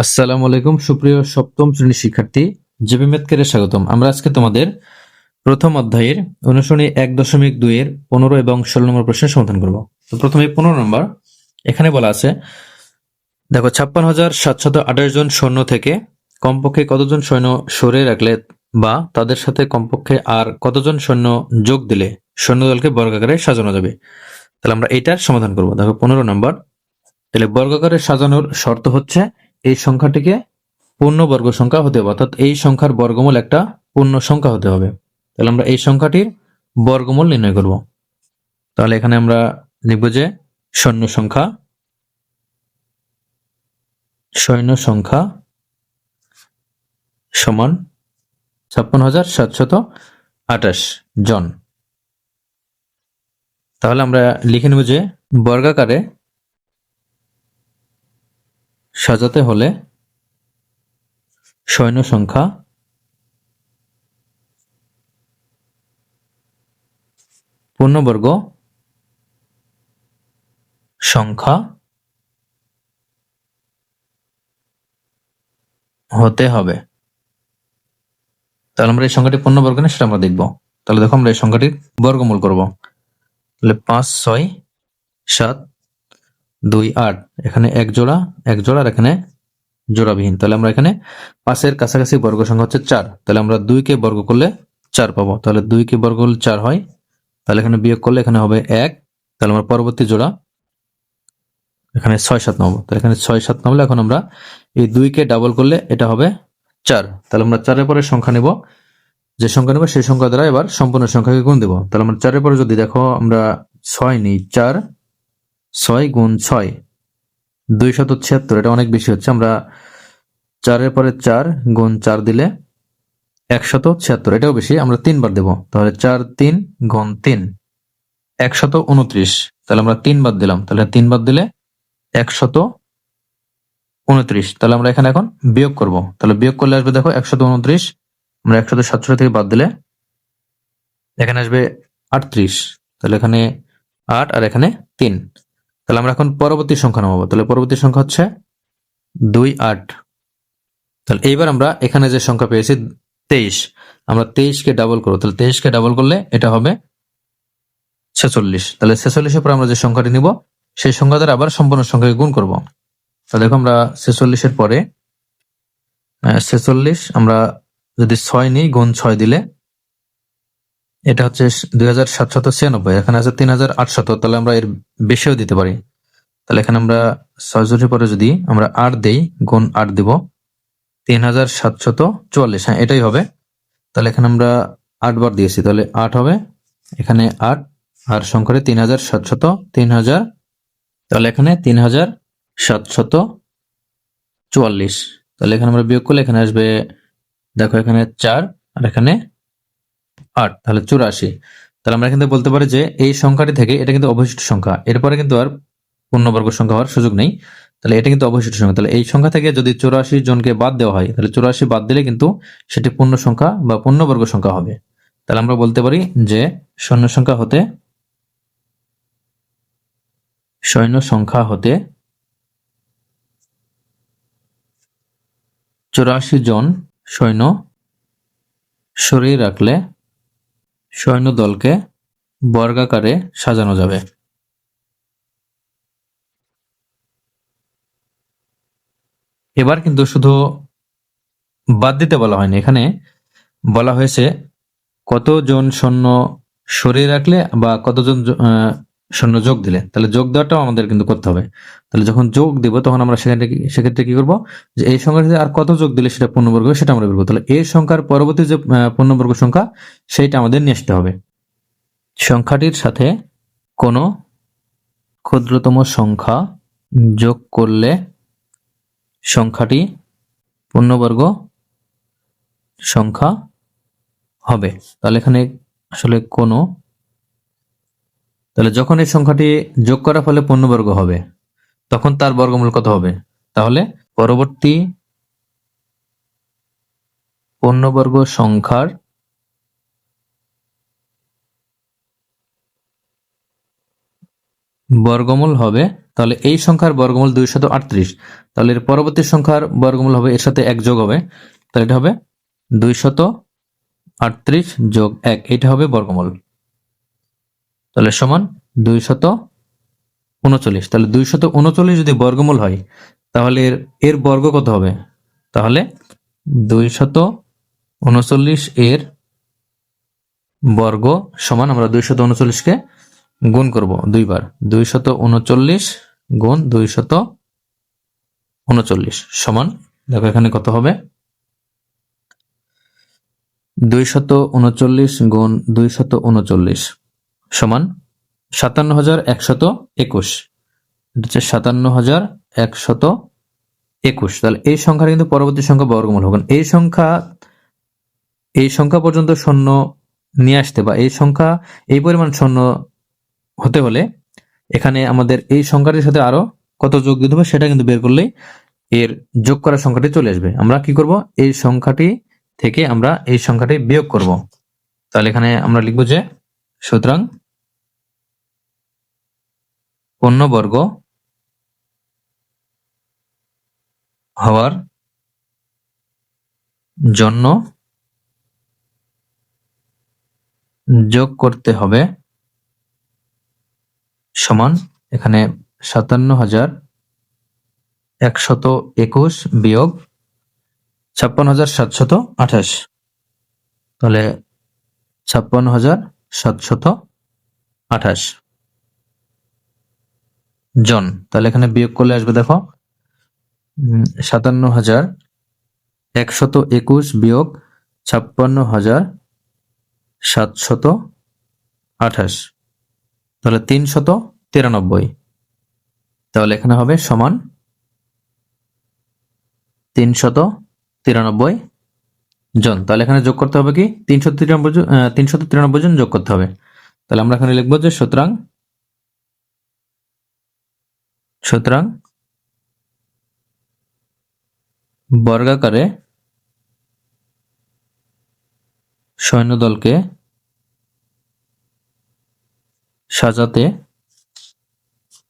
আসসালামু আলাইকুম সুপ্রিয় সপ্তম শ্রেণীর শিক্ষার্থী, জেবি ম্যাথকেরে স্বাগতম। আমরা আজকে তোমাদের প্রথম অধ্যায়ের অনুশীলনী 1.2 এর 15 এবং 16 নম্বর প্রশ্নের সমাধান করব। তো প্রথমে 15 নম্বর, এখানে বলা আছে, দেখো 56,728 জন সৈন্য থেকে কমপক্ষে কতজন সৈন্য সরে রাখলে বা তাদের সাথে কমপক্ষে আর কতজন সৈন্য যোগ দিলে সৈন্যদলকে বর্গাকারে সাজানো যাবে। তাহলে আমরা এইটার সমাধান করব। দেখো 15 নম্বর, তাহলে বর্গাকারে সাজানোর শর্ত হচ্ছে এই সংখ্যাটিকে পূর্ণবর্গ সংখ্যা হতে হবে, অর্থাৎ এই সংখ্যার বর্গমূল একটা পূর্ণ সংখ্যা হতে হবে। তাহলে আমরা এই সংখ্যাটির বর্গমূল নির্ণয় করব। তাহলে এখানে আমরা লিখব যে সৈন্য সংখ্যা সমান 56,728 জন। তাহলে আমরা লিখে নেব যে বর্গাকারে সাজাতে হলে সৈন্য সংখ্যা পূর্ণবর্গ সংখ্যা হতে হবে। তাহলে আমরা এই সংখ্যাটি পূর্ণবর্গ না সেটা আমরা দেখব। তাহলে দেখো আমরা এই সংখ্যাটির বর্গমূল করব। তাহলে 5, 6, 7, 2, 8, এখানে এক জোড়া আর এখানে জোড়াবিহীন। তাহলে আমরা এখানে 5-এর কাছাকাছি বর্গ সংখ্যা হচ্ছে 4। তাহলে আমরা 2-কে বর্গ করলে 4 পাবো। তাহলে 2-কে বর্গ করলে 4 হয়। তাহলে এখানে বিয়োগ করলে এখানে হবে 1। তাহলে আমরা পরবর্তী জোড়া এখানে 6, 7 নেবো। তাহলে এখানে 6, 7 নেবো। এখন আমরা এই 2-কে ডাবল করলে এটা হবে 4। তাহলে আমরা 4-এর পরে সংখ্যা নেব, যে সংখ্যা নেব সেই সংখ্যা দ্বারা এবার সম্পূর্ণ সংখ্যাকে গুণ দেব। তাহলে আমরা 4-এর পরে যদি দেখো আমরা 6 নিই, 4, 6 গুণ 6, 276। এটা অনেক বেশি হচ্ছে। আমরা 4-এর পরে 4 গুণ 4 দিলে 176, এটাও বেশি। আমরা 3 বার দেব। তাহলে 4, 3 গুণ 3, 129। তাহলে আমরা 3 বার দিলাম। তাহলে 3 বার দিলে 129। তাহলে আমরা এখানে এখন বিয়োগ করব। তাহলে বিয়োগ করলে আসবে দেখো 129। আমরা 167 থেকে বাদ দিলে এখানে আসবে 38। তাহলে এখানে 8 আর এখানে 3। তাহলে আমরা এখন পরবর্তী সংখ্যা নামাবো। তাহলে পরবর্তী সংখ্যা হচ্ছে 2, 8। তাহলে এইবার আমরা এখানে যে সংখ্যা পেয়েছি 23, আমরা 23-কে ডাবল করবো। তাহলে 23-কে ডাবল করলে এটা হবে 46। তাহলে 46-এর পর আমরা যে সংখ্যাটি নিব সেই সংখ্যা দ্বারা আবার সম্পূর্ণ সংখ্যাকে গুণ করব। তাহলে দেখো আমরা 46-এর পরে 46 আমরা যদি 6 নিই, গুণ 6 দিলে এটা হচ্ছে 2796। এখানে আছে 3800। তাহলে আমরা এর বেশিও দিতে পারি। তাহলে এখানে আমরা 66-এর পরে যদি আমরা 8 দেই, গুণ 8 দিব 3744। হ্যাঁ, এটাই হবে। তাহলে এখানে আমরা 8 বার দিয়েছি, তাহলে 8 হবে। এখানে 8 আর সংখ্যারে 3000। তাহলে এখানে 3744। তাহলে এখানে আমরা বিয়োগ করলে এখানে আসবে, দেখো এখানে 4 আর এখানে 8, তাহলে 84। তাহলে আমরা এখান থেকে বলতে পারি যে এই সংখ্যাটি থেকে এটা কিন্তু অবশিষ্ট সংখ্যা, এরপরে কিন্তু আর পূর্ণবর্গ সংখ্যা হওয়ার সুযোগ নেই। তাহলে এটা কিন্তু অবশিষ্ট সংখ্যা। তাহলে এই সংখ্যা থেকে যদি 84 জনকে বাদ দেওয়া হয়, তাহলে 84 বাদ দিলে কিন্তু সেটি পূর্ণ সংখ্যা বা পূর্ণবর্গ সংখ্যা হবে। তাহলে আমরা বলতে পারি যে সৈন্য সংখ্যা হতে 84 জন সৈন্য সরিয়ে রাখলে সৈন্য দলকে বর্গাকারে সাজানো যাবে। এবার কিন্তু শুধু বাদ দিতে বলা হয়নি, এখানে বলা হয়েছে কতজন সৈন্য সরিয়ে রাখলে বা কতজন সৈন্য যোগ দিলে। তাহলে যোগ দেওয়াটাও আমাদের কিন্তু করতে হবে। তাহলে যখন যোগ দিব তখন আমরা সেক্ষেত্রে কি করব, যে এই সংখ্যাটিতে আর কত যোগ দিলে সেটা পূর্ণবর্গ হবে সেটা আমরা বলবো। তাহলে এই সংখ্যার পরবর্তী যে পূর্ণবর্গ সংখ্যা সেইটা আমাদের নিয়ে আসতে হবে। সংখ্যাটির সাথে কোনো ক্ষুদ্রতম সংখ্যা যোগ করলে সংখ্যাটি পূর্ণবর্গ সংখ্যা হবে। তাহলে এখানে আসলে তাহলে যখন এই সংখ্যাটি যোগ করার ফলে পূর্ণবর্গ হবে তখন তার বর্গমূল কত হবে? তাহলে পরবর্তী পূর্ণবর্গ সংখ্যার বর্গমূল হবে তাহলে এই সংখ্যার বর্গমূল 238। তাহলে এর পরবর্তী সংখ্যার বর্গমূল হবে এর সাথে 1 যোগ হবে, তাহলে এটা হবে 238 যোগ 1, এটা হবে বর্গমূল। তাহলে সমান 239। তাহলে 239 যদি বর্গমূল হয় তাহলে এর বর্গ কত হবে? তাহলে 239 এর বর্গ সমান আমরা 239 কে গুণ করব 2 বার। 239 গুণ 239 সমান, দেখো এখানে কত হবে, 239 গুণ 239 সমান 57,121। এটা হচ্ছে 57,121। তাহলে এই সংখ্যার কিন্তু পরবর্তী সংখ্যা বর্গমূল হবে। এই সংখ্যা পর্যন্ত শূন্য নিয়ে আসতে বা এই পরিমাণ শূন্য হতে হলে এখানে আমাদের এই সংখ্যাটির সাথে আরো কত যোগ দিতে হবে সেটা কিন্তু বের করলেই এর যোগ করা সংখ্যাটি চলে আসবে। আমরা কি করব, এই সংখ্যাটি থেকে আমরা এই সংখ্যাটি বিয়োগ করব। তাহলে এখানে আমরা লিখব যে সুতরাং পূর্ণবর্গ হওয়ার জন্য যোগ করতে হবে সমান, এখানে 57,121 বিয়োগ 56,728। তাহলে 56,728 জন। তাহলে এখানে বিয়োগ করলে আসবে দেখো 57,121 বিয়োগ 56,728, তাহলে 393। তাহলে এখানে হবে সমান 393 জন। তাহলে এখানে যোগ করতে হবে কি 393 জন যোগ করতে হবে। তাহলে আমরা এখানে লিখবো যে সুতরাং বর্গাকারে সৈন্যদলকে সাজাতে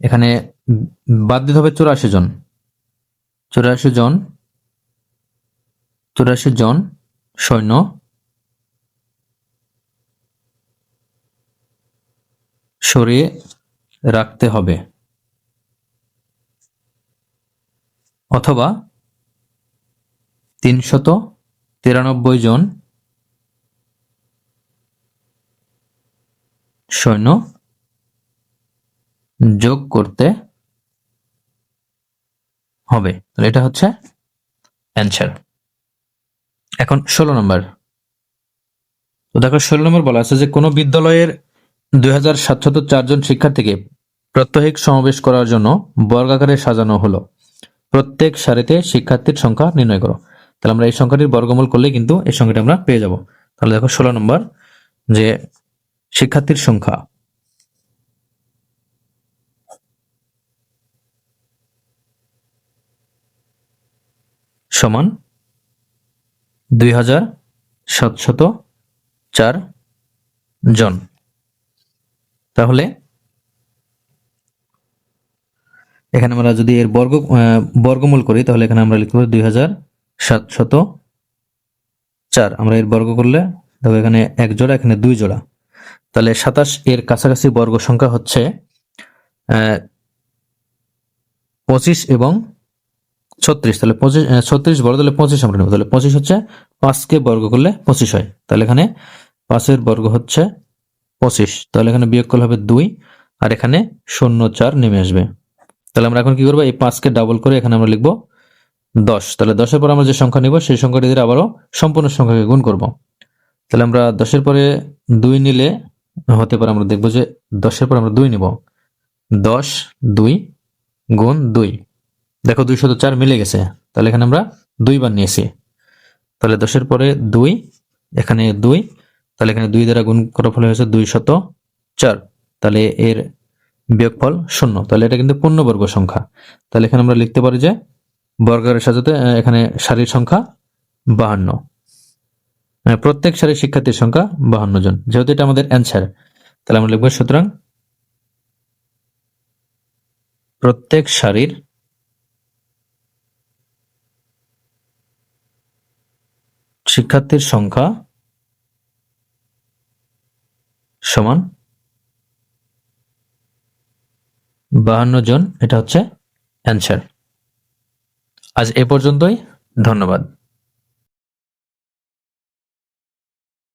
এখানে বাদ দিতে হবে 84 জন। 84 জন সৈন্য সরিয়ে রাখতে হবে, অথবা 393 জন সৈন্য যোগ করতে হবে। তাহলে এটা হচ্ছে অ্যান্সার। এখন 16 নম্বর। তো দেখো 16 নম্বর বলা আছে যে কোনো বিদ্যালয়ের 2704 জন শিক্ষার্থীকে প্রাত্যহিক সমাবেশ করার জন্য বর্গাকারে সাজানো হলো। প্রত্যেক সারিতে শিক্ষার্থীর সংখ্যা নির্ণয় করো। তাহলে আমরা এই সংখ্যাটির বর্গমূল করলে কিন্তু এই সংখ্যাটি আমরা পেয়ে যাব। তাহলে দেখো 16 নম্বর যে শিক্ষার্থীর সংখ্যা সমান 2704 জন। তাহলে এখানে আমরা যদি এর বর্গমূল করি তাহলে এখানে আমরা লিখব 2704। আমরা এর বর্গ করলে দেখো এখানে 1 জোড়া, এখানে 2 জোড়া, তাহলে 27 এর কাছাকাছি বর্গ সংখ্যা হচ্ছে 25 এবং 36। তাহলে 36 বর্গ, তাহলে 25 আমরা নেব। তাহলে 25 হচ্ছে 5 কে বর্গ করলে 25 হয়। তাহলে এখানে 5 এর বর্গ হচ্ছে 25। তাহলে এখানে বিয়োগ করলে হবে 2, আর এখানে 04 নেমে আসবে। তাহলে আমরা এখন কি করবো, এই 5 কে ডাবল করে এখানে আমরা লিখবো 10। তাহলে 10 এর পর আমরা যে সংখ্যা নিব সেই সংখ্যাটি দিয়ে আবারও সম্পূর্ণ সংখ্যাকে গুণ করব। তাহলে আমরা 10 এর পরে 2 নিলে হতে পারে, আমরা দেখবো যে 10 এর পর আমরা 2 নিব, 10 2 গুণ 2, দেখো 204 মিলে গেছে। তাহলে এখানে আমরা 2 বার নিয়েছি। তাহলে 10 এর পরে 2, এখানে 2, তাহলে এখানে 2 দ্বারা গুণ করার ফলে হয়েছে 204। তাহলে এর বিয়োগফল 0। তাহলে এটা কিন্তু পূর্ণবর্গ সংখ্যা। তাহলে এখানে আমরা লিখতে পারি যে বর্গের সাজাতে এখানে সারির সংখ্যা 52, প্রত্যেক সারির শিক্ষার্থীর সংখ্যা 52 জন। যেহেতু এটা আমাদের অ্যান্সার, তাহলে আমরা লিখবো সুতরাং প্রত্যেক সারির শিক্ষার্থীর সংখ্যা সমান 52 জন। এটা হচ্ছে অ্যান্সার। আজ এ পর্যন্তই। ধন্যবাদ।